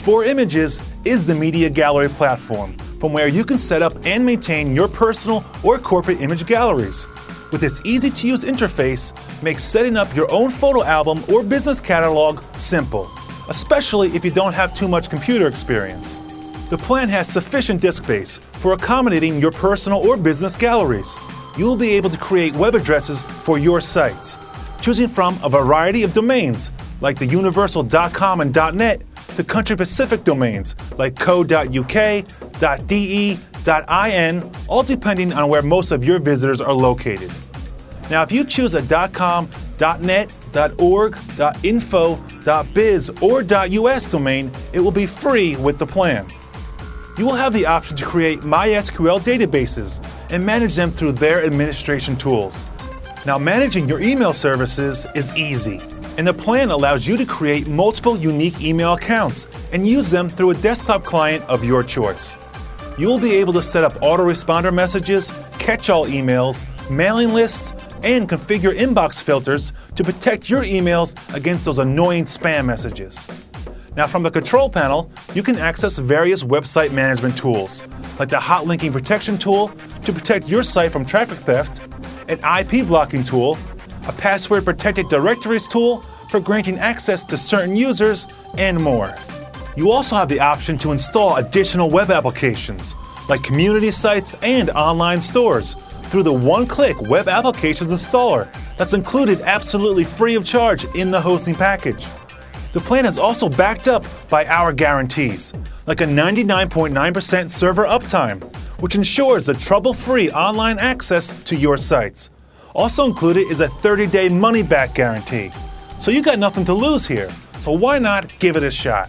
4images is the media gallery platform from where you can set up and maintain your personal or corporate image galleries. With its easy-to-use interface, makes setting up your own photo album or business catalog simple, especially if you don't have too much computer experience. The plan has sufficient disk space for accommodating your personal or business galleries. You'll be able to create web addresses for your sites, choosing from a variety of domains like the universal.com and .net to country-specific domains like co.uk, .de, .in, all depending on where most of your visitors are located. Now, if you choose a .com, .net, .org, .info, .biz, or .us domain, it will be free with the plan. You will have the option to create MySQL databases and manage them through their administration tools. Now, managing your email services is easy, and the plan allows you to create multiple unique email accounts and use them through a desktop client of your choice. You'll be able to set up autoresponder messages, catch-all emails, mailing lists, and configure inbox filters to protect your emails against those annoying spam messages. Now, from the control panel, you can access various website management tools, like the hot linking protection tool to protect your site from traffic theft, an IP blocking tool, a password protected directories tool for granting access to certain users, and more. You also have the option to install additional web applications, like community sites and online stores, through the one-click Web Applications Installer that's included absolutely free of charge in the hosting package. The plan is also backed up by our guarantees, like a 99.9% server uptime, which ensures the trouble-free online access to your sites. Also included is a 30-day money-back guarantee. So you got nothing to lose here, so why not give it a shot?